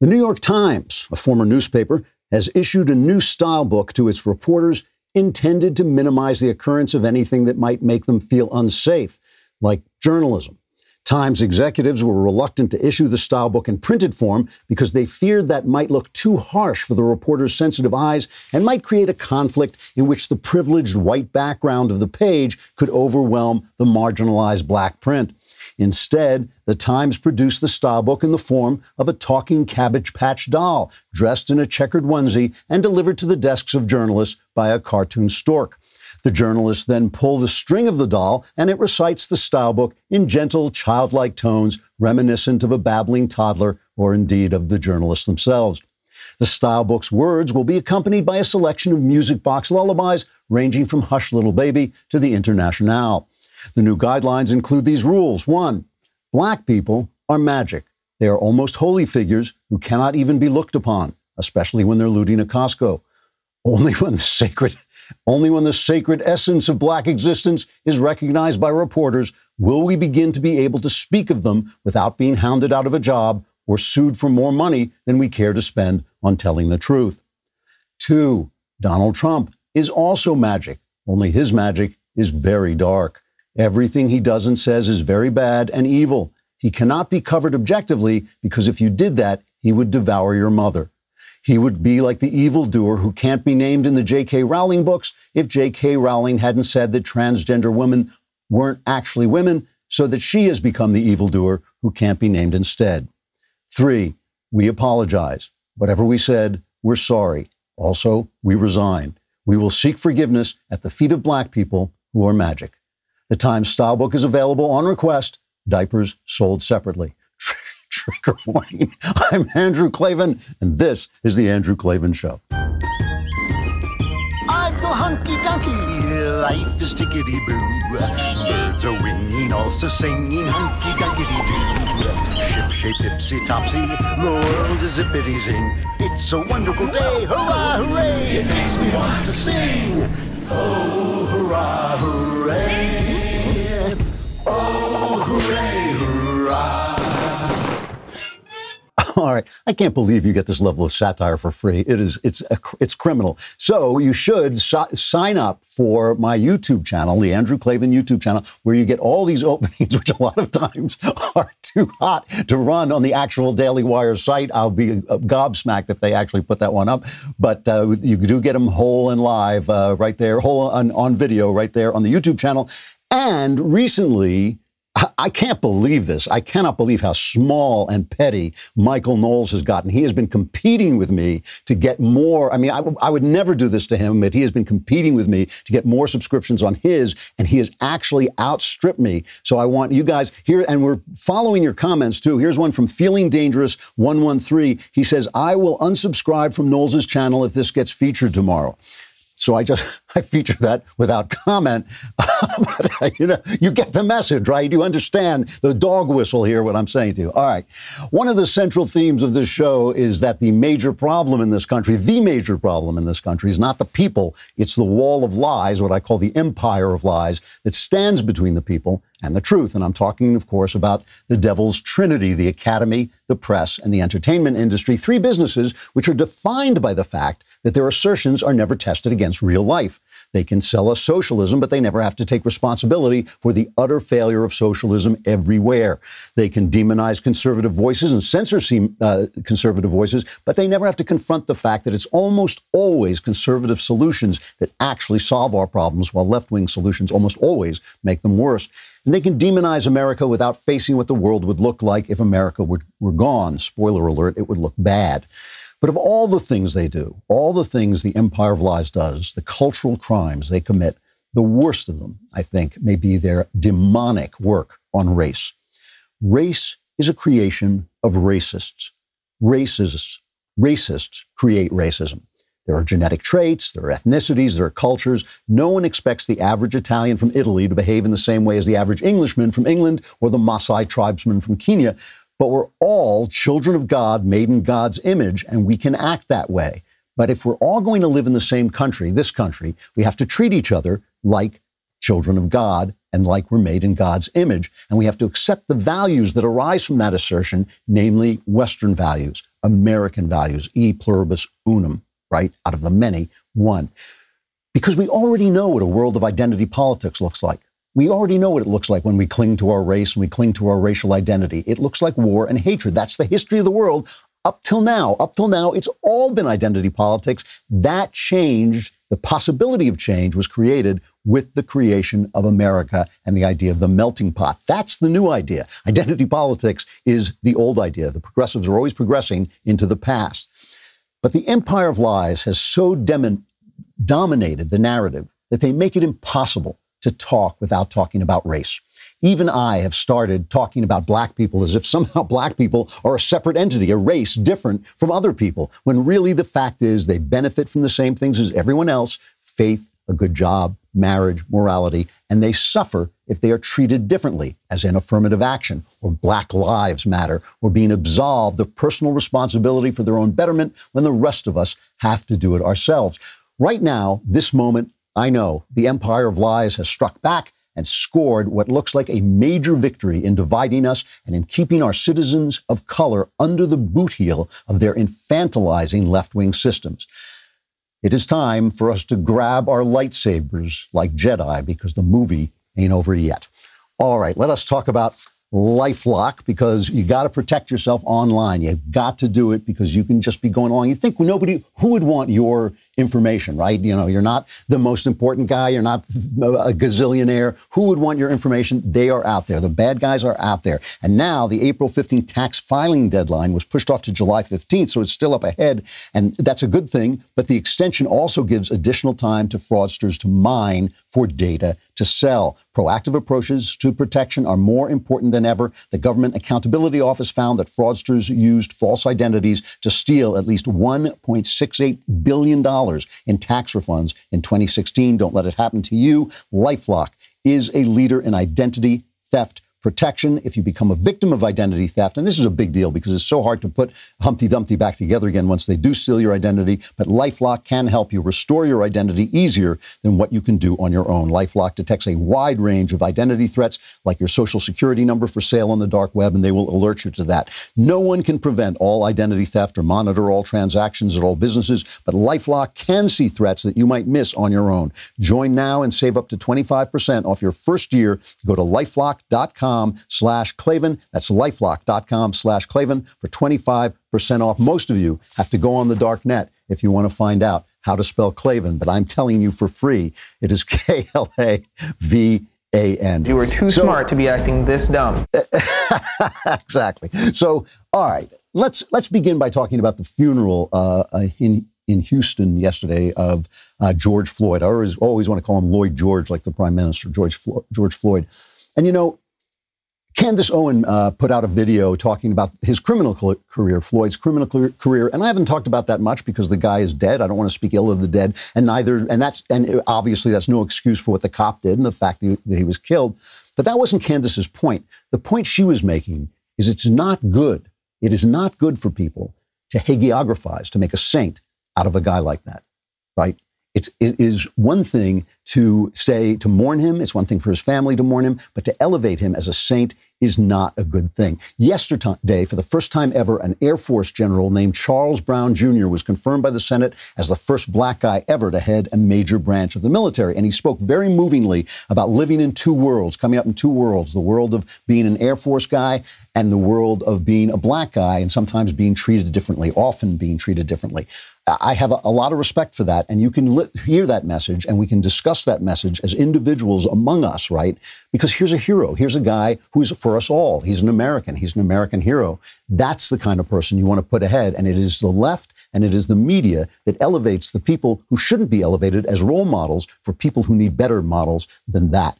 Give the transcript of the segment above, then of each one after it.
The New York Times, a former newspaper, has issued a new style book to its reporters intended to minimize the occurrence of anything that might make them feel unsafe, like journalism. Times executives were reluctant to issue the style book in printed form because they feared that might look too harsh for the reporters' sensitive eyes and might create a conflict in which the privileged white background of the page could overwhelm the marginalized black print. Instead, the Times produced the style book in the form of a talking Cabbage Patch doll, dressed in a checkered onesie and delivered to the desks of journalists by a cartoon stork. The journalists then pull the string of the doll, and it recites the style book in gentle, childlike tones reminiscent of a babbling toddler or indeed of the journalists themselves. The style book's words will be accompanied by a selection of music box lullabies ranging from Hush Little Baby to the Internationale. The new guidelines include these rules. 1. Black people are magic. They are almost holy figures who cannot even be looked upon, especially when they're looting a Costco. Only when the sacred essence of black existence is recognized by reporters will we begin to be able to speak of them without being hounded out of a job or sued for more money than we care to spend on telling the truth. 2. Donald Trump is also magic, only his magic is very dark. Everything he does and says is very bad and evil. He cannot be covered objectively because if you did that, he would devour your mother. He would be like the evildoer who can't be named in the J.K. Rowling books if J.K. Rowling hadn't said that transgender women weren't actually women, so that she has become the evildoer who can't be named instead. 3, we apologize. Whatever we said, we're sorry. Also, we resign. We will seek forgiveness at the feet of black people who are magic. The Times style book is available on request. Diapers sold separately. Trigger warning. I'm Andrew Klavan, and this is The Andrew Klavan Show. I feel hunky-dunky. Life is tickety-boo. Birds are winging, also singing hunky-dunky-doo. Ship-shaped, ipsy-topsy. The world is zippity-zing. It's a wonderful day. Hurrah, hooray. It makes me want to sing. Oh, hurrah, hooray. Oh, hooray, hurrah. All right. I can't believe you get this level of satire for free. It's criminal. So you should sign up for my YouTube channel, the Andrew Klavan YouTube channel, where you get all these openings, which a lot of times are too hot to run on the actual Daily Wire site. I'll be gobsmacked if they actually put that one up. But you do get them whole and live right there, whole on video right there on the YouTube channel. And recently, I can't believe this. I cannot believe how small and petty Michael Knowles has gotten. He has been competing with me to get more. I mean, I would never do this to him, but he has been competing with me to get more subscriptions on his, and he has actually outstripped me. So I want you guys here, and we're following your comments too. Here's one from Feeling Dangerous 113. He says, I will unsubscribe from Knowles' channel if this gets featured tomorrow. So I feature that without comment. But, you get the message, right? You understand the dog whistle here, what I'm saying to you. All right. One of the central themes of this show is that the major problem in this country is not the people. It's the wall of lies, what I call the empire of lies that stands between the people and the truth. And I'm talking, of course, about the devil's trinity, the academy, the press, and the entertainment industry, 3 businesses which are defined by the fact that their assertions are never tested against real life. They can sell us socialism, but they never have to take responsibility for the utter failure of socialism everywhere. They can demonize conservative voices and censor conservative voices, but they never have to confront the fact that it's almost always conservative solutions that actually solve our problems, while left-wing solutions almost always make them worse. And they can demonize America without facing what the world would look like if America were gone. Spoiler alert, it would look bad. But of all the things they do, all the things the empire of lies does, the cultural crimes they commit, the worst of them, I think, may be their demonic work on race. Race is a creation of racists. Racists create racism. There are genetic traits, there are ethnicities, there are cultures. No one expects the average Italian from Italy to behave in the same way as the average Englishman from England or the Maasai tribesman from Kenya. But we're all children of God, made in God's image, and we can act that way. But if we're all going to live in the same country, this country, we have to treat each other like children of God and like we're made in God's image. And we have to accept the values that arise from that assertion, namely Western values, American values, e pluribus unum, right? Out of the many, one. Because we already know what a world of identity politics looks like. We already know what it looks like when we cling to our race and we cling to our racial identity. It looks like war and hatred. That's the history of the world up till now. Up till now, it's all been identity politics. That changed. The possibility of change was created with the creation of America and the idea of the melting pot. That's the new idea. Identity politics is the old idea. The progressives are always progressing into the past. But the empire of lies has so dominated the narrative that they make it impossible to talk without talking about race. Even I have started talking about black people as if somehow black people are a separate entity, a race different from other people, when really the fact is they benefit from the same things as everyone else: faith, a good job, marriage, morality, and they suffer if they are treated differently, as in affirmative action, or Black Lives Matter, or being absolved of personal responsibility for their own betterment when the rest of us have to do it ourselves. Right now, this moment, I know the empire of lies has struck back and scored what looks like a major victory in dividing us and in keeping our citizens of color under the boot heel of their infantilizing left-wing systems. It is time for us to grab our lightsabers like Jedi, because the movie ain't over yet. All right, let us talk about LifeLock, because you got to protect yourself online. You've got to do it because you can just be going along. You think who would want your information, right? You know, you're not the most important guy. You're not a gazillionaire. Who would want your information? They are out there. The bad guys are out there. And now the April 15th tax filing deadline was pushed off to July 15th, so it's still up ahead. And that's a good thing. But the extension also gives additional time to fraudsters to mine for data to sell. Proactive approaches to protection are more important than ever. The Government Accountability Office found that fraudsters used false identities to steal at least $1.68 billion in tax refunds in 2016. Don't let it happen to you. LifeLock is a leader in identity theft protection. If you become a victim of identity theft, and this is a big deal because it's so hard to put Humpty Dumpty back together again once they do steal your identity, but LifeLock can help you restore your identity easier than what you can do on your own. LifeLock detects a wide range of identity threats, like your social security number for sale on the dark web, and they will alert you to that. No one can prevent all identity theft or monitor all transactions at all businesses, but LifeLock can see threats that you might miss on your own. Join now and save up to 25% off your first year. Go to lifelock.com/Klavan. That's lifelock.com/Klavan for 25% off. Most of you have to go on the dark net if you want to find out how to spell Klavan, but I'm telling you for free, it is Klavan. You were too smart to be acting this dumb. Exactly. So, all right, let's begin by talking about the funeral in Houston yesterday of George Floyd. I always want to call him Lloyd George, like the Prime Minister, George Floyd. And, you know, Candace Owens put out a video talking about his criminal career, Floyd's criminal career, and I haven't talked about that much because the guy is dead. I don't want to speak ill of the dead, and obviously that's no excuse for what the cop did and the fact that he was killed. But that wasn't Candace's point. The point she was making is it's not good. It is not good for people to hagiographize, to make a saint out of a guy like that, right? It is one thing to say, to mourn him. It's one thing for his family to mourn him, but to elevate him as a saint is not a good thing. Yesterday, for the first time ever, an Air Force general named Charles Brown Jr. was confirmed by the Senate as the first black guy ever to head a major branch of the military. And he spoke very movingly about living in two worlds, coming up in two worlds, the world of being an Air Force guy and the world of being a black guy, and sometimes being treated differently, often being treated differently. I have a lot of respect for that, and you can hear that message, and we can discuss that message as individuals among us, right? Because here's a hero. Here's a guy who's for us all. He's an American. He's an American hero. That's the kind of person you want to put ahead, and it is the left and it is the media that elevates the people who shouldn't be elevated as role models for people who need better models than that.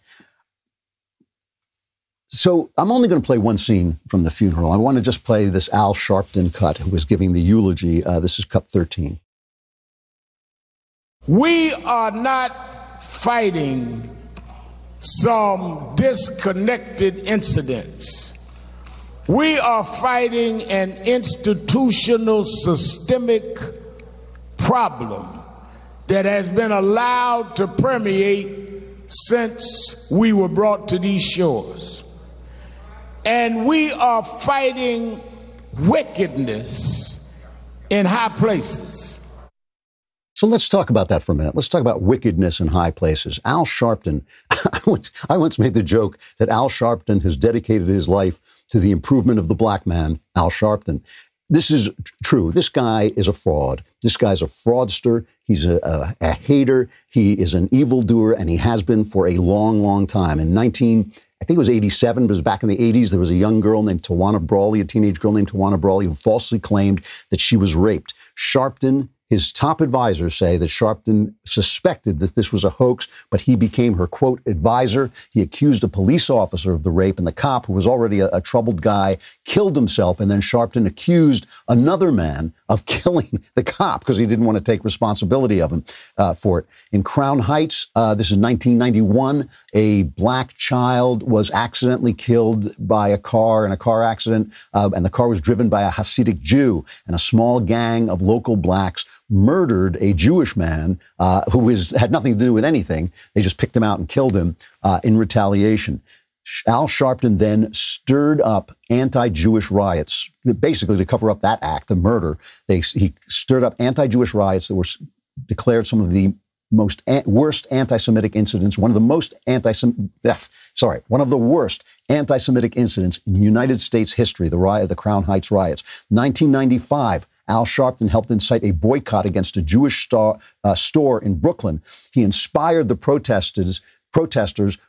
So I'm only going to play one scene from the funeral. I want to just play this Al Sharpton cut, who was giving the eulogy. This is cut 13. We are not fighting some disconnected incidents. We are fighting an institutional, systemic problem that has been allowed to permeate since we were brought to these shores. And we are fighting wickedness in high places. So let's talk about that for a minute. Let's talk about wickedness in high places. Al Sharpton, I once made the joke that Al Sharpton has dedicated his life to the improvement of the black man, Al Sharpton. This is true. This guy is a fraud. This guy's a fraudster. He's a hater. He is an evildoer, and he has been for a long, long time. In I think it was 87, but it was back in the 80s, there was a young girl named Tawana Brawley, a teenage girl named Tawana Brawley, who falsely claimed that she was raped. Sharpton, his top advisors say that Sharpton suspected that this was a hoax, but he became her, quote, advisor. He accused a police officer of the rape, and the cop, who was already a troubled guy, killed himself. And then Sharpton accused another man of killing the cop because he didn't want to take responsibility of him for it. In Crown Heights, this is 1991, a black child was accidentally killed by a car in a car accident, and the car was driven by a Hasidic Jew, and a small gang of local blacks murdered a Jewish man who had nothing to do with anything. They just picked him out and killed him in retaliation. Al Sharpton then stirred up anti-Jewish riots, basically to cover up that act, the murder. He stirred up anti-Jewish riots that were declared some of the worst anti-Semitic incidents, one of the worst anti-Semitic incidents in United States history, the Crown Heights riots. 1995, Al Sharpton helped incite a boycott against a Jewish store in Brooklyn. He inspired the protesters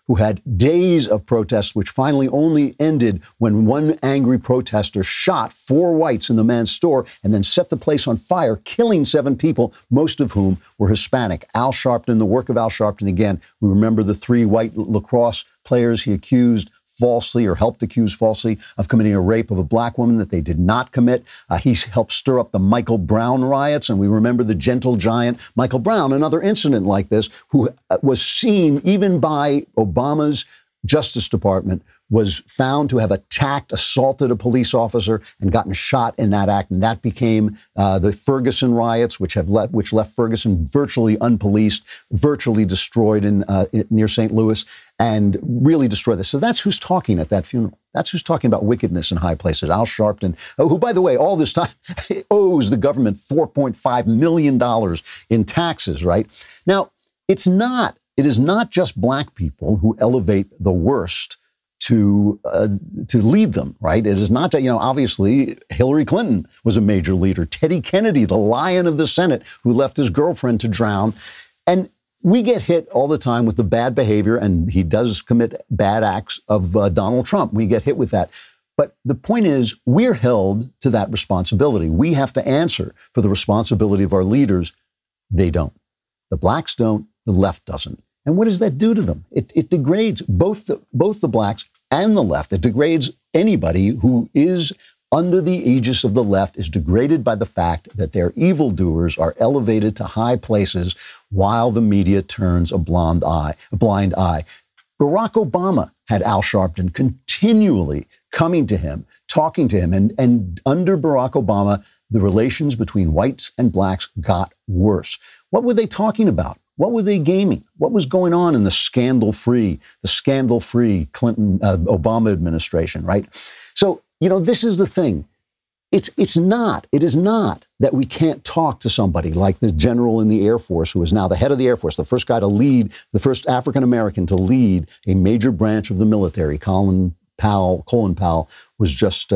who had days of protests, which finally only ended when one angry protester shot 4 whites in the man's store and then set the place on fire, killing 7 people, most of whom were Hispanic. Al Sharpton, the work of Al Sharpton, again, we remember the 3 white lacrosse players he accused falsely, or helped accuse falsely, of committing a rape of a black woman that they did not commit. He helped stir up the Michael Brown riots, and we remember the gentle giant Michael Brown, another incident like this, who was seen even by Obama's Justice Department, was found to have assaulted a police officer and gotten shot in that act. And that became the Ferguson riots, which left Ferguson virtually unpoliced, virtually destroyed near St. Louis, and really destroyed this. So that's who's talking at that funeral. That's who's talking about wickedness in high places. Al Sharpton, who, by the way, all this time owes the government $4.5 million in taxes, right? Now, it is not just black people who elevate the worst to lead them, right? It is not that, obviously Hillary Clinton was a major leader. Teddy Kennedy, the lion of the Senate, who left his girlfriend to drown. And we get hit all the time with the bad behavior, and he does commit bad acts of Donald Trump. We get hit with that. But the point is, we're held to that responsibility. We have to answer for the responsibility of our leaders. They don't. The blacks don't. The left doesn't. And what does that do to them? It degrades both the blacks and the left. It degrades anybody who is under the aegis of the left, is degraded by the fact that their evildoers are elevated to high places while the media turns a blind eye. Barack Obama had Al Sharpton continually coming to him, talking to him. And under Barack Obama, the relations between whites and blacks got worse. What were they talking about? What were they gaming? What was going on in the scandal-free Clinton, Obama administration, right? So, this is the thing. It is not that we can't talk to somebody like the general in the Air Force, who is now the head of the Air Force, the first African-American to lead a major branch of the military. Colin Powell was just,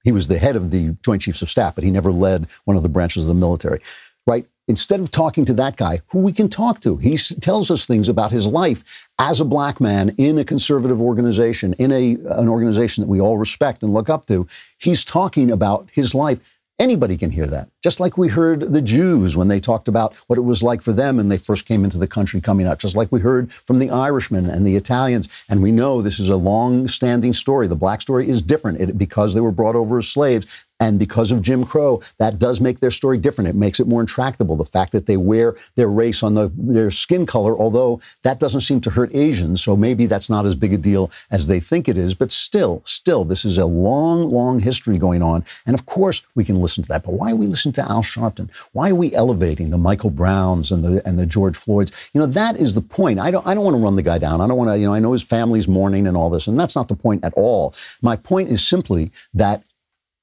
he was the head of the Joint Chiefs of Staff, but he never led one of the branches of the military, right? Instead of talking to that guy, who we can talk to, he tells us things about his life as a black man in a conservative organization, in an organization that we all respect and look up to. He's talking about his life. Anybody can hear that. Just like we heard the Jews when they talked about what it was like for them when they first came into the country coming up, just like we heard from the Irishmen and the Italians. And we know this is a long-standing story. The black story is different because they were brought over as slaves. And because of Jim Crow, that does make their story different. It makes it more intractable. The fact that they wear their race on their skin color, although that doesn't seem to hurt Asians, so maybe that's not as big a deal as they think it is. But still, this is a long, long history going on. And of course, we can listen to that. But why are we listening to Al Sharpton? Why are we elevating the Michael Browns and the George Floyds? That is the point. I don't want to run the guy down. I don't want to, I know his family's mourning and all this, and that's not the point at all. My point is simply that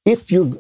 if you're,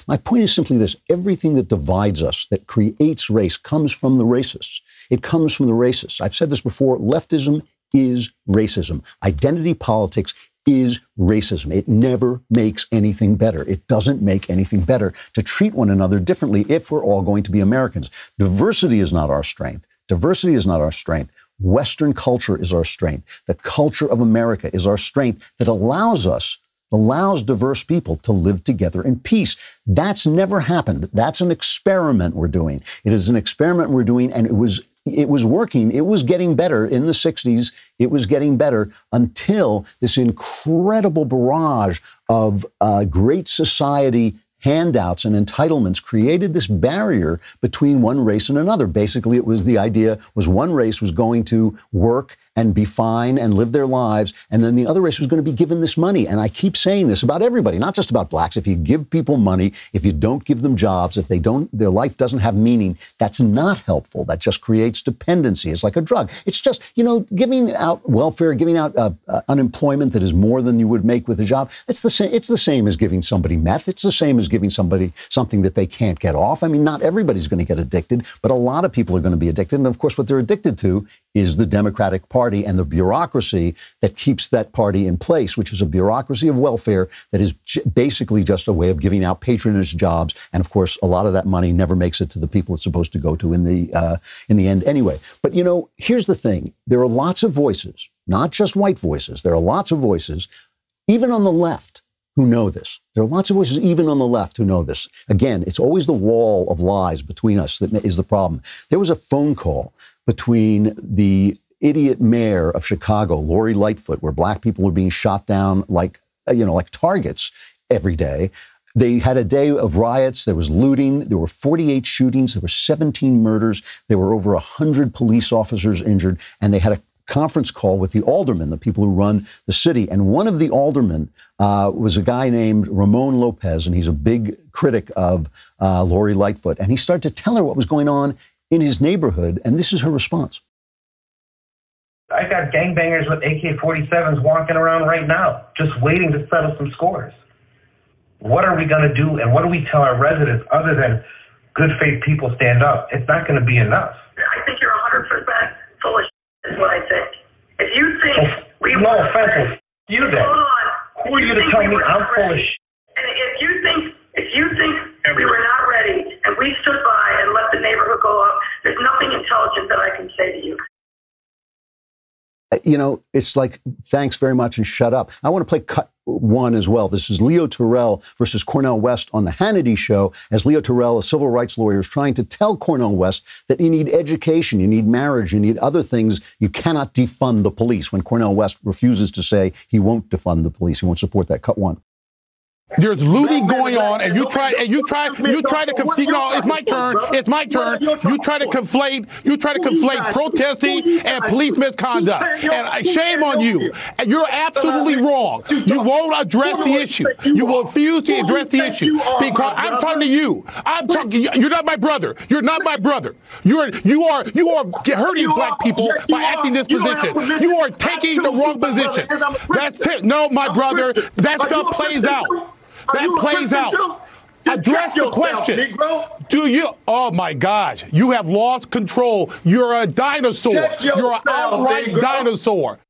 My point is simply this. Everything that divides us, that creates race, comes from the racists. It comes from the racists. I've said this before. Leftism is racism. Identity politics is racism. It never makes anything better. It doesn't make anything better to treat one another differently if we're all going to be Americans. Diversity is not our strength. Diversity is not our strength. Western culture is our strength. The culture of America is our strength that allows diverse people to live together in peace. That's never happened. That's an experiment we're doing. It is an experiment we're doing, and it was working. It was getting better in the 60s. It was getting better until this incredible barrage of great society handouts and entitlements created this barrier between one race and another. Basically, the idea was one race was going to work and be fine and live their lives, and then the other race was going to be given this money. And I keep saying this about everybody, not just about blacks. If you give people money, if you don't give them jobs, if their life doesn't have meaning, that's not helpful. That just creates dependency. It's like a drug. It's just, giving out welfare, giving out unemployment that is more than you would make with a job. It's the same as giving somebody meth. It's the same as giving somebody something that they can't get off. I mean, not everybody's going to get addicted, but a lot of people are going to be addicted. And of course, what they're addicted to is the Democratic Party and the bureaucracy that keeps that party in place, which is a bureaucracy of welfare that is basically just a way of giving out patronage jobs. And of course, a lot of that money never makes it to the people it's supposed to go to in the end anyway. But, here's the thing. There are lots of voices, not just white voices. There are lots of voices, even on the left, who know this. There are lots of voices, even on the left, who know this. Again, it's always the wall of lies between us that is the problem. There was a phone call between the idiot mayor of Chicago, Lori Lightfoot, where black people were being shot down like targets every day. They had a day of riots. There was looting. There were 48 shootings. There were 17 murders. There were over 100 police officers injured. And they had a conference call with the aldermen, the people who run the city. And one of the aldermen was a guy named Ray Lopez, and he's a big critic of Lori Lightfoot. And he started to tell her what was going on in his neighborhood. And this is her response. I got gangbangers with AK-47s walking around right now, just waiting to settle some scores. What are we going to do, and what do we tell our residents other than good faith people stand up? It's not going to be enough. I think you're 100% full of shit is what I think. If you think no offense, you then. Hold on. Who are you to tell me I'm full of shit? And if you think we were not ready and we stood by and let the neighborhood go up, there's nothing intelligent that I can say to you. It's like, thanks very much and shut up. I want to play cut one as well. This is Leo Terrell versus Cornel West on the Hannity Show, as Leo Terrell, a civil rights lawyer, is trying to tell Cornel West that you need education, you need marriage, you need other things. You cannot defund the police, when Cornel West refuses to say he won't defund the police. He won't support that. Cut one. There's looting going on, and you try to conflate. No, it's my turn. It's my turn. You try to conflate protesting and police misconduct. And shame on you. And you're absolutely wrong. You won't address the issue. You will refuse to address the issue because I'm talking to you. You're not my brother. You're not my brother. You are hurting black people by acting this position. You are taking the wrong position. No, my brother. That stuff plays out. That plays out. Address the question. Do you? Oh, my gosh. You have lost control. You're a dinosaur. You're an outright dinosaur.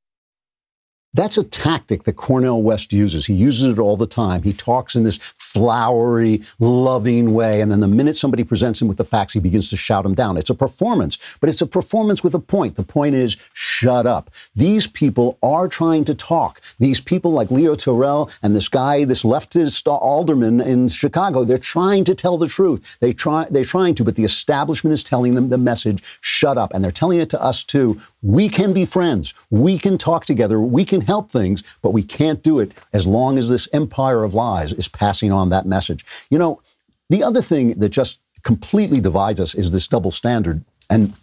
That's a tactic that Cornel West uses. He uses it all the time. He talks in this flowery, loving way, and then the minute somebody presents him with the facts, he begins to shout them down. It's a performance, but it's a performance with a point. The point is, shut up. These people are trying to talk. These people like Leo Terrell and this guy, this leftist alderman in Chicago, they're trying to tell the truth. They're trying to, but the establishment is telling them the message, shut up. And they're telling it to us, too. We can be friends. We can talk together. We can help things, but we can't do it as long as this empire of lies is passing on that message. The other thing that just completely divides us is this double standard. And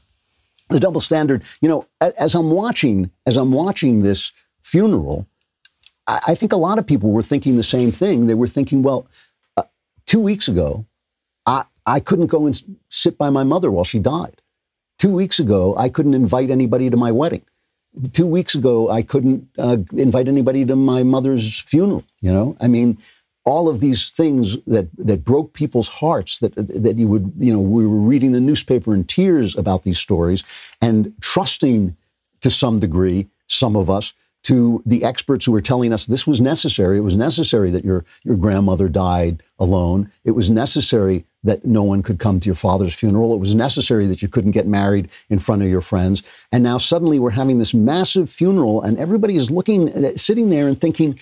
the double standard, as I'm watching this funeral, I think a lot of people were thinking the same thing. They were thinking, well, 2 weeks ago, I couldn't go and sit by my mother while she died. 2 weeks ago, I couldn't invite anybody to my wedding. 2 weeks ago, I couldn't invite anybody to my mother's funeral. all of these things that broke people's hearts, that you would, we were reading the newspaper in tears about these stories and trusting to some degree, some of us, to the experts who were telling us this was necessary. It was necessary that your grandmother died alone. It was necessary that no one could come to your father's funeral. It was necessary that you couldn't get married in front of your friends. And now suddenly we're having this massive funeral and everybody is sitting there and thinking,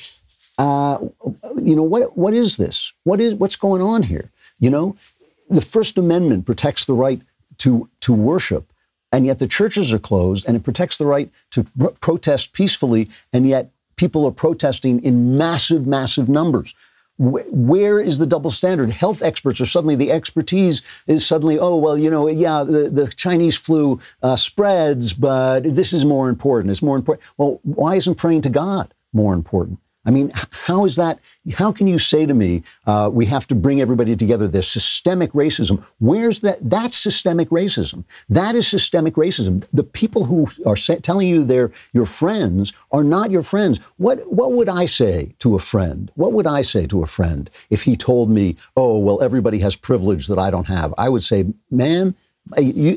what is this? What's going on here? The First Amendment protects the right to worship, and yet the churches are closed, and it protects the right to protest peacefully, and yet people are protesting in massive, massive numbers. Where is the double standard? Health experts are suddenly, the expertise is suddenly, the Chinese flu spreads, but this is more important. It's more important. Well, why isn't praying to God more important? I mean, how is that? How can you say to me, we have to bring everybody together? There's systemic racism. Where's that? That's systemic racism. That is systemic racism. The people who are telling you they're your friends are not your friends. What would I say to a friend? What would I say to a friend if he told me, oh, well, everybody has privilege that I don't have? I would say, man,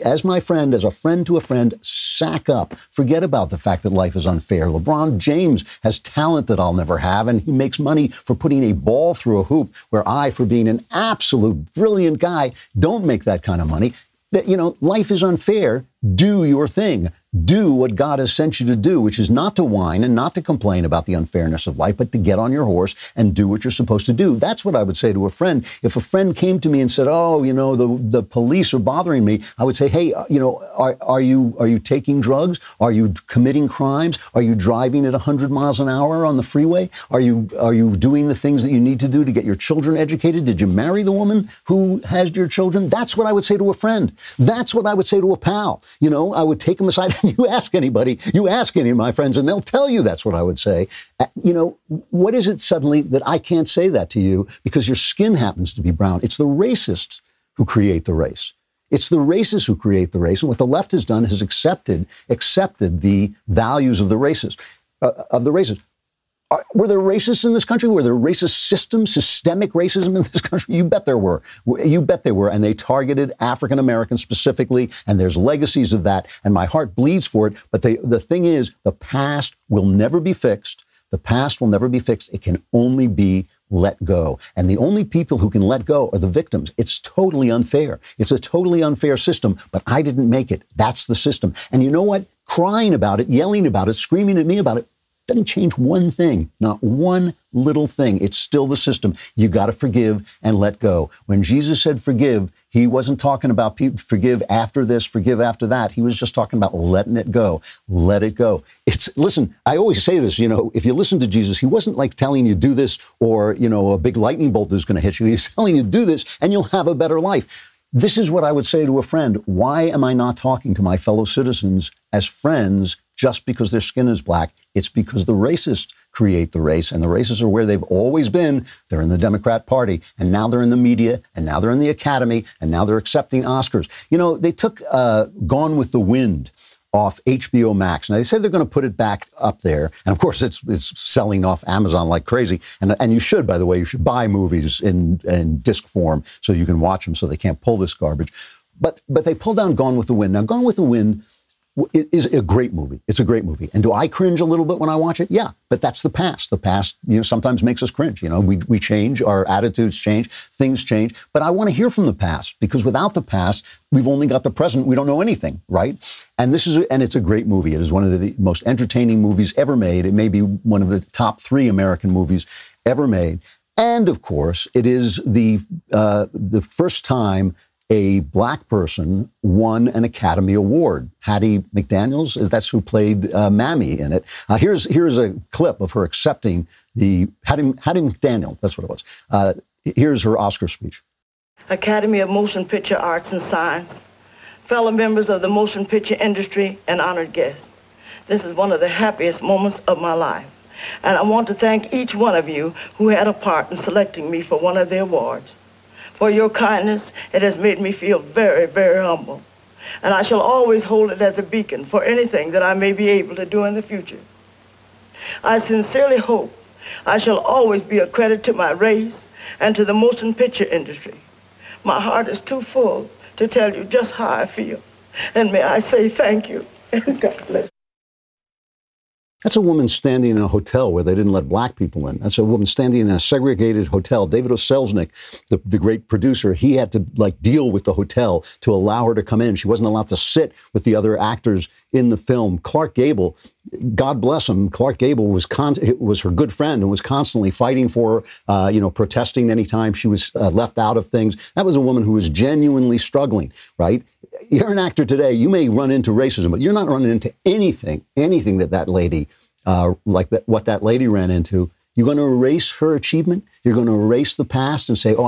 as my friend, as a friend to a friend, sack up. Forget about the fact that life is unfair. LeBron James has talent that I'll never have, and he makes money for putting a ball through a hoop, where I, for being an absolute brilliant guy, don't make that kind of money. Life is unfair. Do your thing. Do what God has sent you to do, which is not to whine and not to complain about the unfairness of life, but to get on your horse and do what you're supposed to do. That's what I would say to a friend. If a friend came to me and said, oh, the police are bothering me, I would say, hey, are you taking drugs? Are you committing crimes? Are you driving at 100 miles an hour on the freeway? Are you doing the things that you need to do to get your children educated? Did you marry the woman who has your children? That's what I would say to a friend. That's what I would say to a pal. I would take them aside. You ask any of my friends, and they'll tell you that's what I would say. What is it suddenly that I can't say that to you because your skin happens to be brown? It's the racists who create the race. It's the racists who create the race. And what the left has done is accepted the values of the racists. Were there racists in this country? Were there racist systems, systemic racism in this country? You bet there were. You bet they were. And they targeted African Americans specifically. And there's legacies of that. And my heart bleeds for it. But the thing is, the past will never be fixed. The past will never be fixed. It can only be let go. And the only people who can let go are the victims. It's totally unfair. It's a totally unfair system, but I didn't make it. That's the system. And you know what? Crying about it, yelling about it, screaming at me about it, doesn't change one thing, not one little thing. It's still the system. You got to forgive and let go. When Jesus said forgive, he wasn't talking about forgive after this, forgive after that. He was just talking about letting it go. Let it go. Listen, I always say this, if you listen to Jesus, he wasn't like telling you do this or, a big lightning bolt is going to hit you. He's telling you do this and you'll have a better life. This is what I would say to a friend. Why am I not talking to my fellow citizens as friends just because their skin is black? It's because the racists create the race, and the racists are where they've always been. They're in the Democrat Party, and now they're in the media, and now they're in the Academy, and now they're accepting Oscars. They took Gone with the Wind off HBO Max. Now, they said they're going to put it back up there. And of course, it's selling off Amazon like crazy. And you should, by the way, you should buy movies in disc form so you can watch them so they can't pull this garbage. But they pulled down Gone with the Wind. Now, Gone with the Wind is a great movie. It's a great movie. And do I cringe a little bit when I watch it? Yeah, but that's the past. The past, sometimes makes us cringe. We change, our attitudes change, things change. But I want to hear from the past, because without the past, we've only got the present. We don't know anything, right? And it's a great movie. It is one of the most entertaining movies ever made. It may be one of the top 3 American movies ever made. And of course, it is the first time a black person won an Academy Award. Hattie McDaniels, that's who played Mammy in it. Here's a clip of her accepting the Hattie McDaniel. That's what it was. Here's her Oscar speech. Academy of Motion Picture Arts and Science, fellow members of the motion picture industry, and honored guests. This is one of the happiest moments of my life. And I want to thank each one of you who had a part in selecting me for one of the awards. For your kindness, it has made me feel very, very humble. And I shall always hold it as a beacon for anything that I may be able to do in the future. I sincerely hope I shall always be a credit to my race and to the motion picture industry. My heart is too full to tell you just how I feel. And may I say thank you, and God bless you. That's a woman standing in a hotel where they didn't let black people in. That's a woman standing in a segregated hotel. David O. Selznick, the great producer, he had to deal with the hotel to allow her to come in. She wasn't allowed to sit with the other actors in the film. Clark Gable, God bless him, Clark Gable was her good friend and was constantly fighting for her, protesting anytime she was left out of things. That was a woman who was genuinely struggling, right? You're an actor today. You may run into racism, but you're not running into anything that lady, what that lady ran into. You're going to erase her achievement. You're going to erase the past and say, we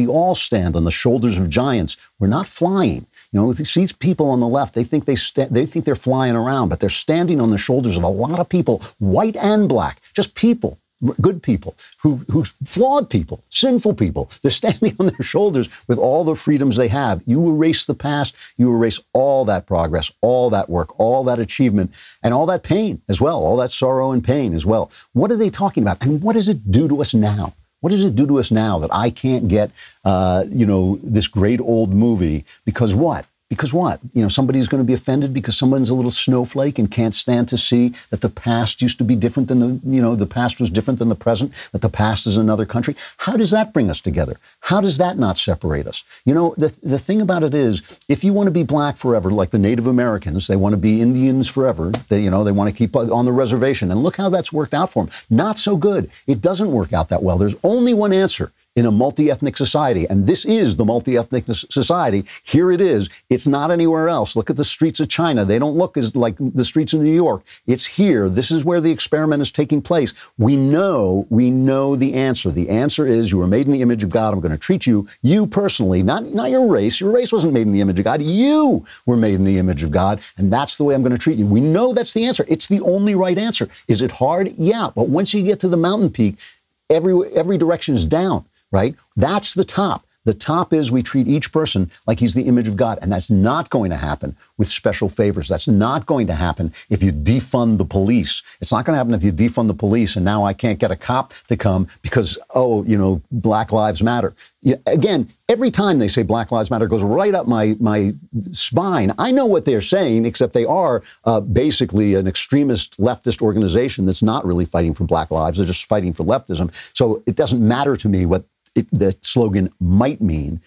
all stand on the shoulders of giants. We're not flying. These people on the left, they think they're flying around, but they're standing on the shoulders of a lot of people, white and black, just people. Good people, who flawed people, sinful people. They're standing on their shoulders with all the freedoms they have. You erase the past, you erase all that progress, all that work, all that achievement, and all that pain as well, all that sorrow and pain as well. What are they talking about? And what does it do to us now? What does it do to us now that I can't get, this great old movie? Because what? Because what? Somebody's going to be offended because someone's a little snowflake and can't stand to see that the past used to be different than the past was different than the present, that the past is another country. How does that bring us together? How does that not separate us? The thing about it is, if you want to be black forever, like the Native Americans, they want to be Indians forever. They want to keep on the reservation. And look how that's worked out for them. Not so good. It doesn't work out that well. There's only one answer in a multi-ethnic society, and this is the multi-ethnic society. Here it is. It's not anywhere else. Look at the streets of China. They don't look as like the streets of New York. It's here. This is where the experiment is taking place. We know the answer. The answer is, you were made in the image of God. I'm going to treat you personally, not your race. Your race wasn't made in the image of God. You were made in the image of God, and that's the way I'm going to treat you. We know that's the answer. It's the only right answer. Is it hard? Yeah, but once you get to the mountain peak, every direction is down. Right? That's the top. The top is we treat each person like he's the image of God. And that's not going to happen with special favors. That's not going to happen if you defund the police. It's not going to happen if you defund the police and now I can't get a cop to come because, Black Lives Matter. Again, every time they say Black Lives Matter, it goes right up my spine. I know what they're saying, except they are basically an extremist leftist organization that's not really fighting for black lives. They're just fighting for leftism. So it doesn't matter to me what the slogan might mean.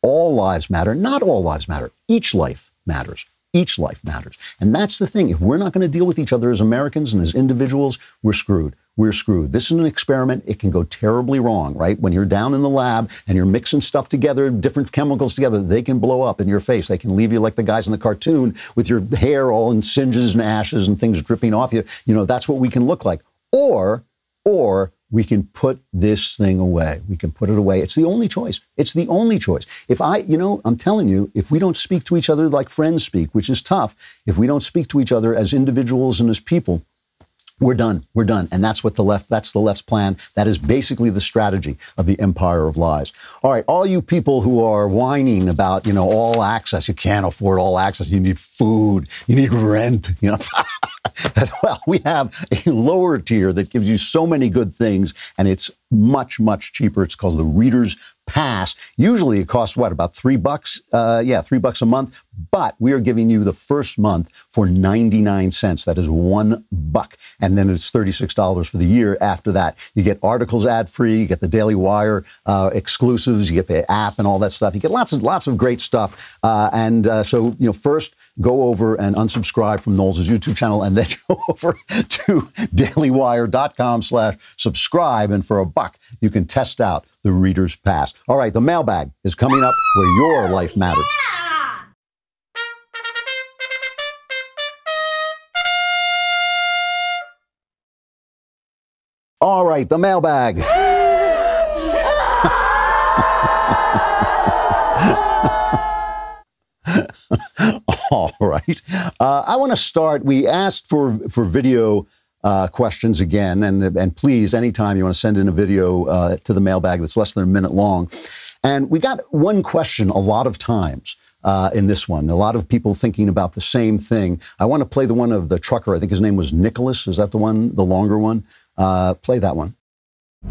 All lives matter. Not all lives matter. Each life matters. Each life matters. And that's the thing. If we're not going to deal with each other as Americans and as individuals, we're screwed. We're screwed. This is an experiment. It can go terribly wrong, right? When you're down in the lab and you're mixing stuff together, different chemicals together, they can blow up in your face. They can leave you like the guys in the cartoon with your hair all in singes and ashes and things dripping off you. That's what we can look like. Or we can put this thing away. We can put it away. It's the only choice. It's the only choice. I'm telling you, if we don't speak to each other like friends speak, which is tough, if we don't speak to each other as individuals and as people, we're done. We're done. And that's the left's plan. That is basically the strategy of the empire of lies. All right. All you people who are whining about, all access, you can't afford all access. You need food. You need rent. Well, we have a lower tier that gives you so many good things, and it's much, much cheaper. It's called the Reader's Pass. Usually it costs about $3? $3 a month. But we are giving you the first month for 99 cents. That is $1. And then it's $36 for the year after that. You get articles ad-free. You get the Daily Wire exclusives. You get the app and all that stuff. You get lots of great stuff. So first go over and unsubscribe from Knowles' YouTube channel, and then go over to dailywire.com/subscribe. And for $1, you can test out the Reader's Pass. All right, the mailbag is coming up where your life matters. All right, the mailbag. All right. I want to start. We asked for video questions again, and please, anytime you want to send in a video to the mailbag that's less than a minute long. And we got one question a lot of times in this one. A lot of people thinking about the same thing. I want to play the one of the trucker. I think his name was Nicholas. Is that the one, the longer one? Play that one.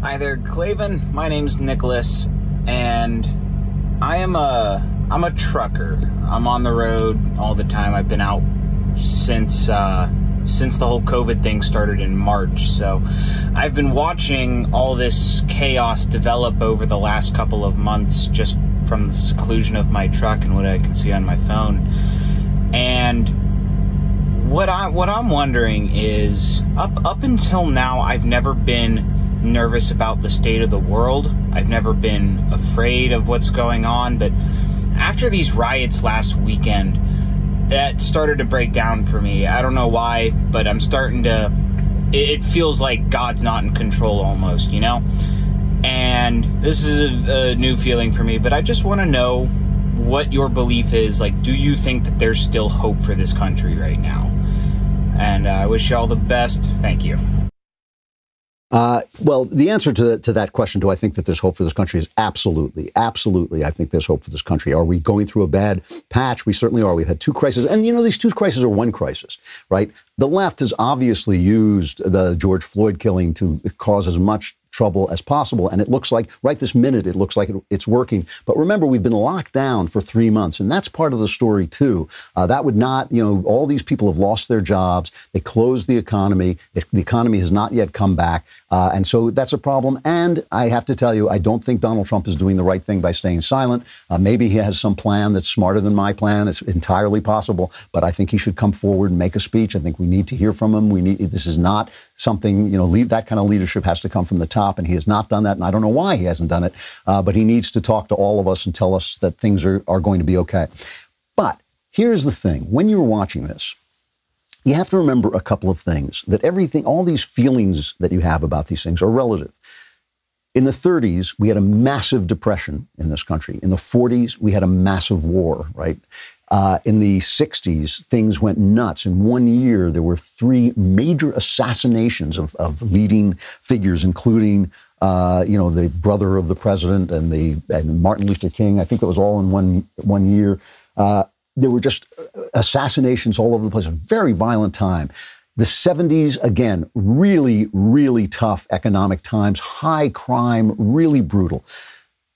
Hi there, Klavan. My name's Nicholas, and I'm a trucker. I'm on the road all the time. I've been out since the whole COVID thing started in March. So I've been watching all this chaos develop over the last couple of months just from the seclusion of my truck and what I can see on my phone. And what I'm wondering is, up until now, I've never been nervous about the state of the world. I've never been afraid of what's going on, but after these riots last weekend, that started to break down for me. I don't know why, but I'm starting to, it feels like God's not in control almost, you know? And this is a new feeling for me, but I just want to know what your belief is. Like, do you think that there's still hope for this country right now? And I wish you all the best. Thank you. Well, the answer to that question, do I think that there's hope for this country, is absolutely. Absolutely, I think there's hope for this country. Are we going through a bad patch? We certainly are. We've had two crises. And, you know, these two crises are one crisis, right? The left has obviously used the George Floyd killing to cause as much trouble as possible. And it looks like, right this minute, it looks like it's working. But remember, we've been locked down for 3 months. And that's part of the story, too. That would not, you know, all these people have lost their jobs. They closed the economy. The economy has not yet come back. And so that's a problem. And I have to tell you, I don't think Donald Trump is doing the right thing by staying silent. Maybe he has some plan that's smarter than my plan. It's entirely possible. But I think he should come forward and make a speech. I think we need to hear from him. This is not something, you know, that kind of leadership has to come from the top. And he has not done that. And I don't know why he hasn't done it. But he needs to talk to all of us and tell us that things are going to be okay. But here's the thing. When you're watching this, you have to remember a couple of things. That everything, all these feelings that you have about these things are relative. In the 30s, we had a massive depression in this country. In the 40s, we had a massive war, right? In the 60s, things went nuts. In 1 year, there were 3 major assassinations of leading figures, including, the brother of the president and Martin Luther King. I think that was all in one year. There were just assassinations all over the place. A very violent time. The 70s, again, really, really tough economic times, high crime, really brutal.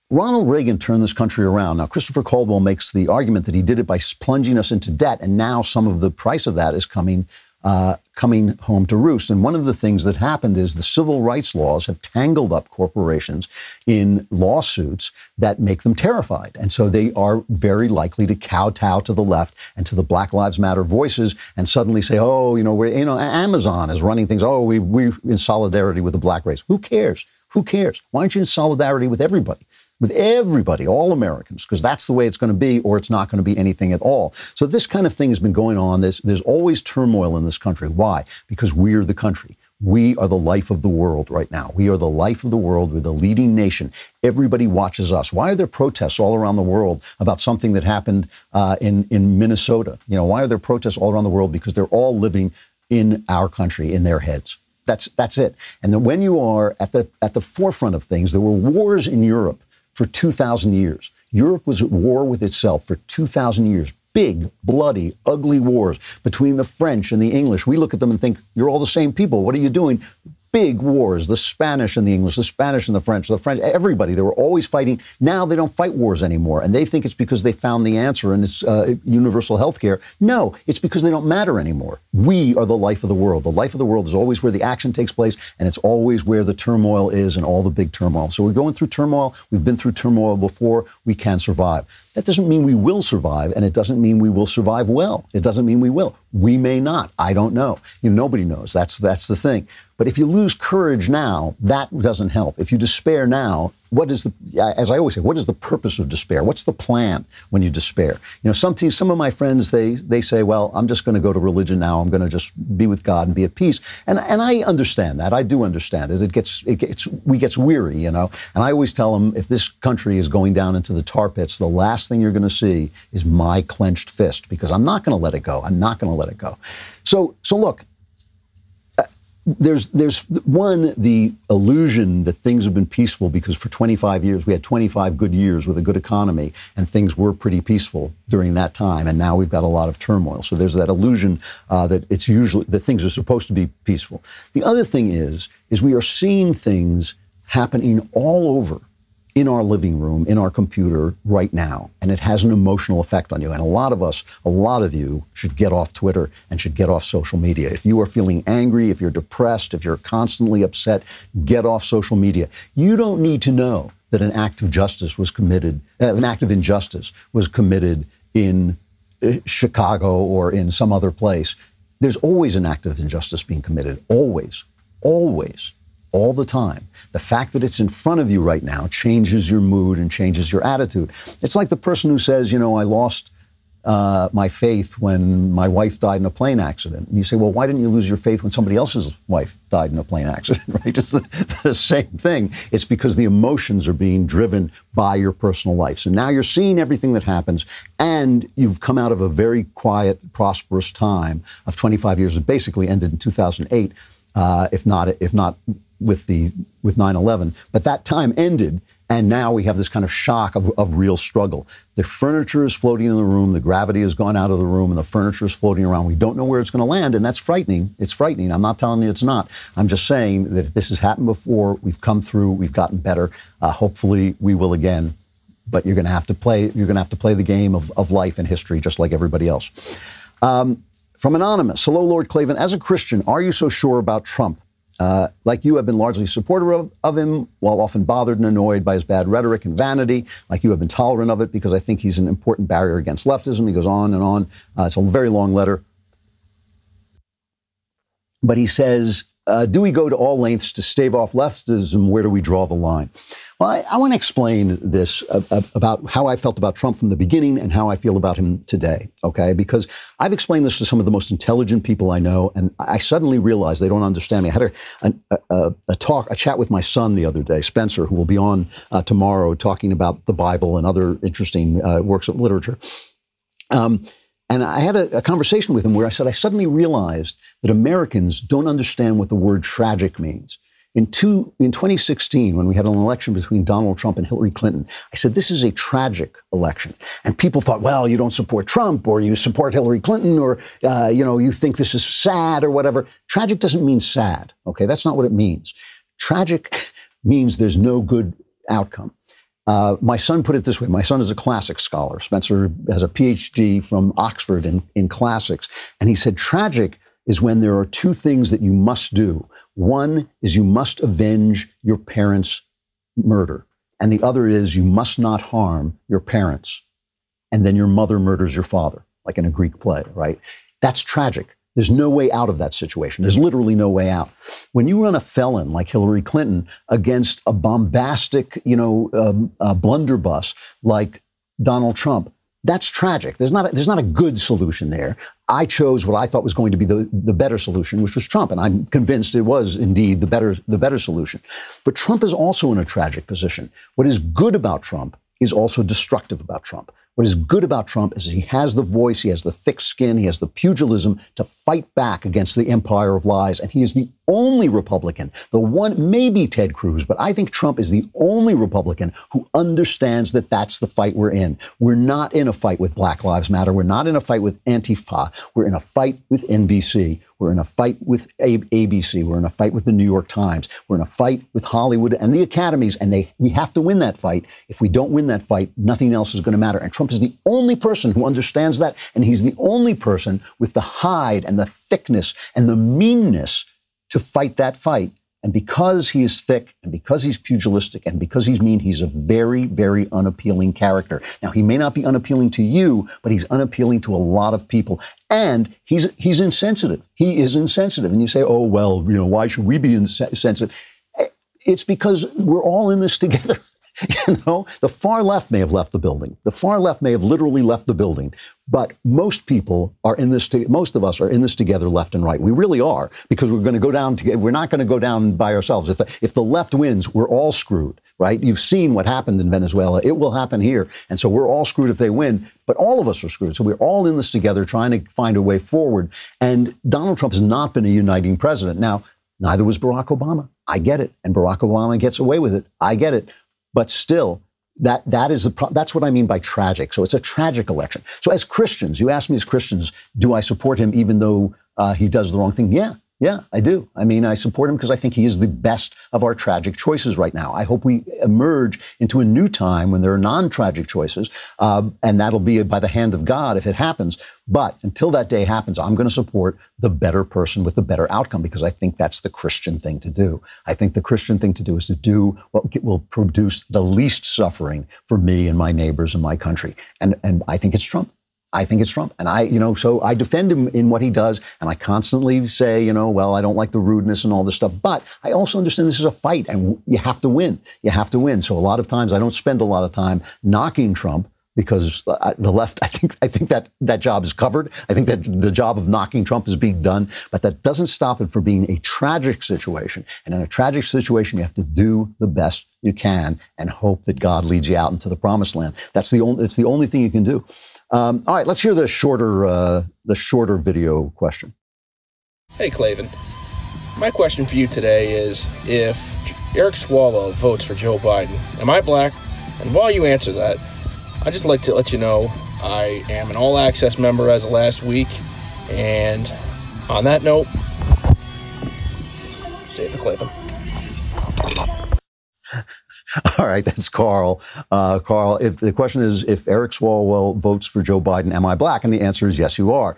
Ronald Reagan turned this country around. Now, Christopher Caldwell makes the argument that he did it by plunging us into debt, and now some of the price of that is coming home to roost. And one of the things that happened is the civil rights laws have tangled up corporations in lawsuits that make them terrified. And so they are very likely to kowtow to the left and to the Black Lives Matter voices and suddenly say, Amazon is running things. Oh, we're in solidarity with the black race. Who cares? Who cares? Why aren't you in solidarity with everybody? With everybody, all Americans, because that's the way it's going to be, or it's not going to be anything at all. So this kind of thing has been going on. There's always turmoil in this country. Why? Because we're the country. We are the life of the world right now. We are the life of the world. We're the leading nation. Everybody watches us. Why are there protests all around the world about something that happened in Minnesota? You know, why are there protests all around the world? Because they're all living in our country, in their heads. That's it. And then when you are at the forefront of things, there were wars in Europe for 2,000 years. Europe was at war with itself for 2,000 years. Big, bloody, ugly wars between the French and the English. We look at them and think, you're all the same people. What are you doing? Big wars, the Spanish and the English, the Spanish and the French, everybody. They were always fighting. Now they don't fight wars anymore. And they think it's because they found the answer and it's universal health care. No, it's because they don't matter anymore. We are the life of the world. The life of the world is always where the action takes place, and it's always where the turmoil is and all the big turmoil. So we're going through turmoil. We've been through turmoil before. We can survive. That doesn't mean we will survive, and it doesn't mean we will survive well. It doesn't mean we will. We may not. I don't know. Nobody knows. That's the thing. But if you lose courage now, that doesn't help. If you despair now, as I always say, what is the purpose of despair? What's the plan when you despair? Some of my friends, they say, well, I'm just going to go to religion now. I'm going to just be with God and be at peace. And I understand that. I do understand it. We get weary, And I always tell them, if this country is going down into the tar pits, the last thing you're going to see is my clenched fist, because I'm not going to let it go. I'm not going to let it go. So look, there's the illusion that things have been peaceful because for 25 years, we had 25 good years with a good economy and things were pretty peaceful during that time. And now we've got a lot of turmoil. So there's that illusion that it's usually that things are supposed to be peaceful. The other thing is we are seeing things happening all over in our living room, in our computer right now, and it has an emotional effect on you. And a lot of you should get off Twitter and should get off social media. If you are feeling angry, if you're depressed, if you're constantly upset, get off social media. You don't need to know that an act of justice was committed, an act of injustice was committed in Chicago or in some other place. There's always an act of injustice being committed, always, always. All the time. The fact that it's in front of you right now changes your mood and changes your attitude. It's like the person who says, I lost my faith when my wife died in a plane accident. And you say, well, why didn't you lose your faith when somebody else's wife died in a plane accident, right? It's the same thing. It's because the emotions are being driven by your personal life. So now you're seeing everything that happens, and you've come out of a very quiet, prosperous time of 25 years. It basically ended in 2008, if not with 9/11, but that time ended, and now we have this kind of shock of real struggle. The furniture is floating in the room, the gravity has gone out of the room, and the furniture is floating around. We don't know where it's going to land, and that's frightening. It's frightening. I'm not telling you it's not. I'm just saying that this has happened before. We've come through. We've gotten better. Hopefully, we will again. But you're going to have to play. You're going to have to play the game of life and history, just like everybody else. From Anonymous, hello, Lord Klavan. As a Christian, are you so sure about Trump? Like you have been largely supportive of him, while often bothered and annoyed by his bad rhetoric and vanity. Like you have been tolerant of it because I think he's an important barrier against leftism. He goes on and on. It's a very long letter. But he says, do we go to all lengths to stave off leftism? Where do we draw the line? Well, I want to explain this about how I felt about Trump from the beginning and how I feel about him today, okay? Because I've explained this to some of the most intelligent people I know, and I suddenly realized they don't understand me. I had a chat with my son the other day, Spencer, who will be on tomorrow talking about the Bible and other interesting works of literature. And I had a conversation with him where I said, I suddenly realized that Americans don't understand what the word tragic means. In 2016, when we had an election between Donald Trump and Hillary Clinton, I said, this is a tragic election. And people thought, well, you don't support Trump or you support Hillary Clinton or, you think this is sad or whatever. Tragic doesn't mean sad. OK, that's not what it means. Tragic means there's no good outcome. My son put it this way. My son is a classics scholar. Spencer has a PhD from Oxford in classics. And he said, tragic is when there are two things that you must do. One is you must avenge your parents' murder. And the other is you must not harm your parents. And then your mother murders your father, like in a Greek play, right? That's tragic. There's no way out of that situation. There's literally no way out. When you run a felon like Hillary Clinton against a bombastic, blunderbuss like Donald Trump, that's tragic. There's not a good solution there. I chose what I thought was going to be the better solution, which was Trump, and I'm convinced it was indeed the better solution. But Trump is also in a tragic position. What is good about Trump is also destructive about Trump. What is good about Trump is he has the voice, he has the thick skin, he has the pugilism to fight back against the empire of lies. And he is the only Republican, the one, maybe Ted Cruz, but I think Trump is the only Republican who understands that that's the fight we're in. We're not in a fight with Black Lives Matter. We're not in a fight with Antifa. We're in a fight with NBC. We're in a fight with ABC. We're in a fight with the New York Times. We're in a fight with Hollywood and the academies, and we have to win that fight. If we don't win that fight, nothing else is going to matter. And Trump is the only person who understands that, and he's the only person with the hide and the thickness and the meanness to fight that fight. And because he is thick and because he's pugilistic and because he's mean, he's a very, very unappealing character. Now, he may not be unappealing to you, but he's unappealing to a lot of people. And he's insensitive. He is insensitive. And you say, oh, well, why should we be insensitive? It's because we're all in this together. The far left may have left the building. The far left may have literally left the building. But most people are in this. Most of us are in this together, left and right. We really are, because we're going to go down together. We're not going to go down by ourselves. If the left wins, we're all screwed, right? You've seen what happened in Venezuela. It will happen here. And so we're all screwed if they win. But all of us are screwed. So we're all in this together, trying to find a way forward. And Donald Trump has not been a uniting president. Now, Neither was Barack Obama. I get it. And Barack Obama gets away with it. I get it. But still, that's what I mean by tragic. So it's a tragic election. So as Christians, you ask me as Christians, do I support him even though he does the wrong thing? Yeah, I do. I mean, I support him because I think he is the best of our tragic choices right now. I hope we emerge into a new time when there are non-tragic choices, and that'll be by the hand of God if it happens. But until that day happens, I'm going to support the better person with the better outcome because I think that's the Christian thing to do. I think the Christian thing to do is to do what will produce the least suffering for me and my neighbors and my country. And I think it's Trump. I think it's Trump. And so I defend him in what he does. And I constantly say, well, I don't like the rudeness and all this stuff. But I also understand this is a fight and you have to win. You have to win. So a lot of times I don't spend a lot of time knocking Trump because the left, I think that job is covered. I think that the job of knocking Trump is being done. But that doesn't stop it from being a tragic situation. And in a tragic situation, you have to do the best you can and hope that God leads you out into the promised land. It's the only thing you can do. All right, let's hear the shorter video question. Hey, Klavan. My question for you today is, if Eric Swalwell votes for Joe Biden, am I black? And while you answer that, I'd just like to let you know I am an all-access member as of last week. And on that note, save the Klavan. All right, that's Carl. Carl, if the question is, if Eric Swalwell votes for Joe Biden, am I black? And the answer is yes, you are,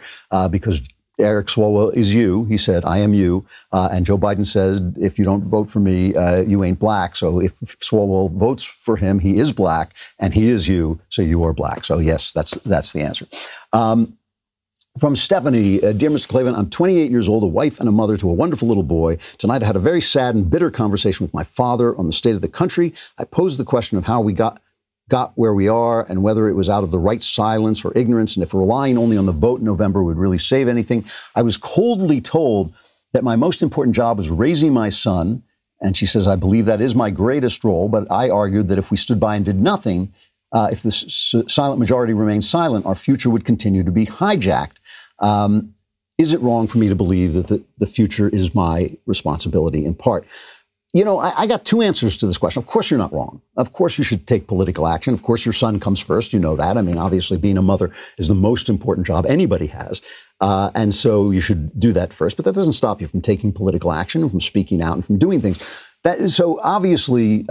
because Eric Swalwell is you. He said, I am you. And Joe Biden said, if you don't vote for me, you ain't black. So if Swalwell votes for him, he is black, and he is you, so you are black. So yes, that's the answer. From Stephanie, dear Mr. Klavan, I'm 28 years old, a wife and a mother to a wonderful little boy. Tonight I had a very sad and bitter conversation with my father on the state of the country. I posed the question of how we got where we are and whether it was out of the right silence or ignorance, and if relying only on the vote in November would really save anything. I was coldly told that my most important job was raising my son, and she says, I believe that is my greatest role, but I argued that if we stood by and did nothing, if the silent majority remained silent, our future would continue to be hijacked. Is it wrong for me to believe that the future is my responsibility in part? I got two answers to this question. Of course, you're not wrong. Of course, you should take political action. Of course, your son comes first. You know that. I mean, obviously, being a mother is the most important job anybody has. And so you should do that first. But that doesn't stop you from taking political action and from speaking out and from doing things. So obviously,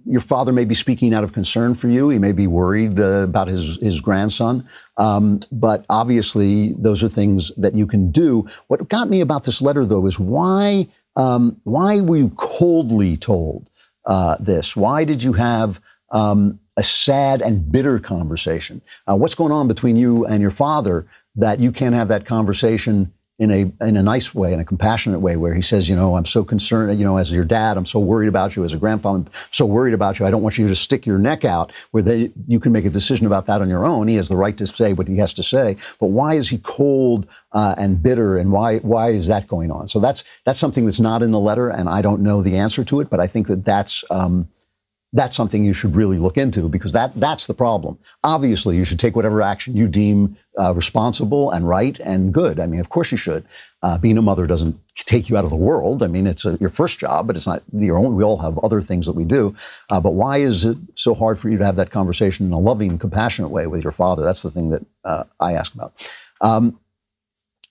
your father may be speaking out of concern for you. He may be worried about his grandson. But obviously, those are things that you can do. What got me about this letter, though, is why were you coldly told this? Why did you have a sad and bitter conversation? What's going on between you and your father that you can't have that conversation in a nice way, in a compassionate way, where he says, I'm so concerned, as your dad, I'm so worried about you, as a grandfather, I'm so worried about you. I don't want you to stick your neck out, where you can make a decision about that on your own. He has the right to say what he has to say. But why is he cold and bitter, and why is that going on? So that's something that's not in the letter, and I don't know the answer to it, but I think that's something you should really look into, because that's the problem. Obviously, you should take whatever action you deem responsible and right and good. I mean, of course you should. Being a mother doesn't take you out of the world. I mean, it's your first job, but it's not your own. We all have other things that we do. But why is it so hard for you to have that conversation in a loving, compassionate way with your father? That's the thing that I ask about.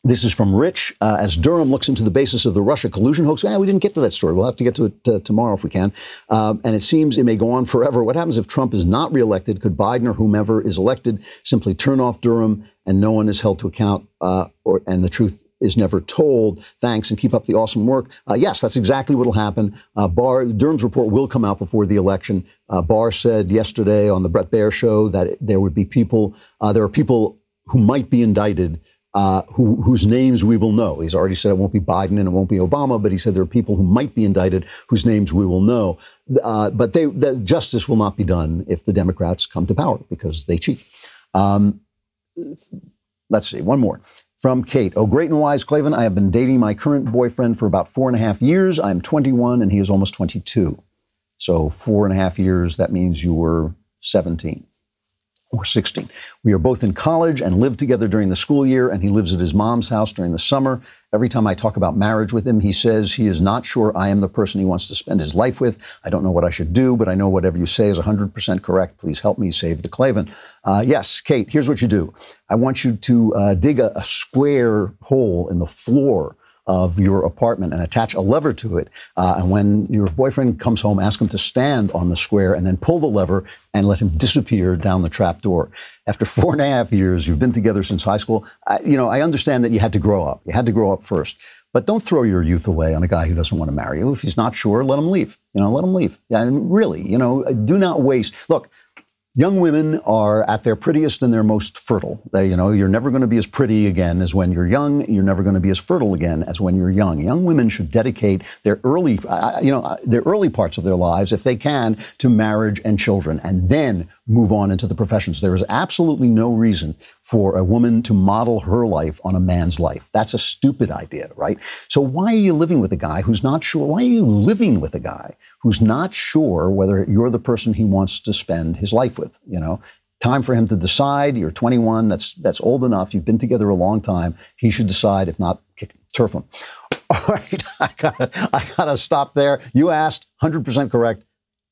This is from Rich. As Durham looks into the basis of the Russia collusion hoax, we didn't get to that story. We'll have to get to it tomorrow if we can. And it seems it may go on forever. What happens if Trump is not reelected? Could Biden or whomever is elected simply turn off Durham and no one is held to account and the truth is never told? Thanks, and keep up the awesome work. Yes, that's exactly what will happen. Durham's report will come out before the election. Barr said yesterday on the Bret Baier show that there are people who might be indicted whose names we will know. He's already said it won't be Biden and it won't be Obama, but he said there are people who might be indicted whose names we will know. But the justice will not be done if the Democrats come to power, because they cheat. Let's see, one more. From Kate. Oh, great and wise Klavan, I have been dating my current boyfriend for about 4.5 years. I'm 21 and he is almost 22. So 4.5 years, that means you were 17. or 16. We are both in college and live together during the school year, and he lives at his mom's house during the summer. Every time I talk about marriage with him, he says he is not sure I am the person he wants to spend his life with. I don't know what I should do, but I know whatever you say is 100% correct. Please help me save the Klavan. Yes, Kate, here's what you do. I want you to dig a square hole in the floor of your apartment and attach a lever to it. And when your boyfriend comes home, ask him to stand on the square and then pull the lever and let him disappear down the trap door. After 4.5 years, you've been together since high school. I understand that you had to grow up. You had to grow up first. But don't throw your youth away on a guy who doesn't want to marry you. If he's not sure, let him leave. Let him leave. Yeah, I mean, really, do not waste. Look, young women are at their prettiest and their most fertile. You're never going to be as pretty again as when you're young. You're never going to be as fertile again as when you're young. Young women should dedicate their early parts of their lives, if they can, to marriage and children, and then move on into the professions. There is absolutely no reason for a woman to model her life on a man's life. That's a stupid idea, right? So why are you living with a guy who's not sure? Why are you living with a guy who's not sure whether you're the person he wants to spend his life with? Time for him to decide. You're 21. That's old enough. You've been together a long time. He should decide. If not, turf him. All right, I gotta stop there. You asked, 100% correct.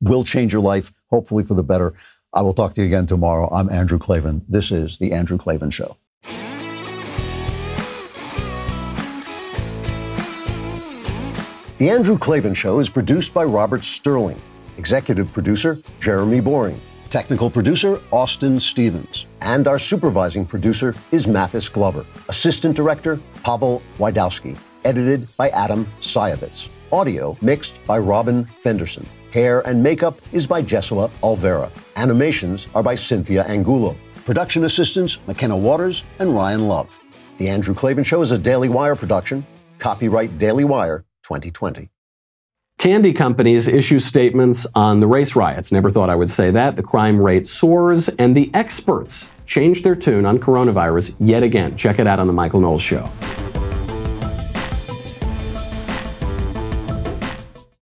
Will change your life, hopefully for the better. I will talk to you again tomorrow. I'm Andrew Klavan. This is The Andrew Klavan Show. The Andrew Klavan Show is produced by Robert Sterling. Executive producer, Jeremy Boring. Technical producer, Austin Stevens. And our supervising producer is Mathis Glover. Assistant director, Pavel Wydowski. Edited by Adam Sayevitz. Audio mixed by Robin Fenderson. Hair and makeup is by Jesua Alvera. Animations are by Cynthia Angulo. Production assistants, McKenna Waters and Ryan Love. The Andrew Klavan Show is a Daily Wire production. Copyright Daily Wire 2020. Candy companies issue statements on the race riots. Never thought I would say that. The crime rate soars, and the experts change their tune on coronavirus yet again. Check it out on The Michael Knowles Show.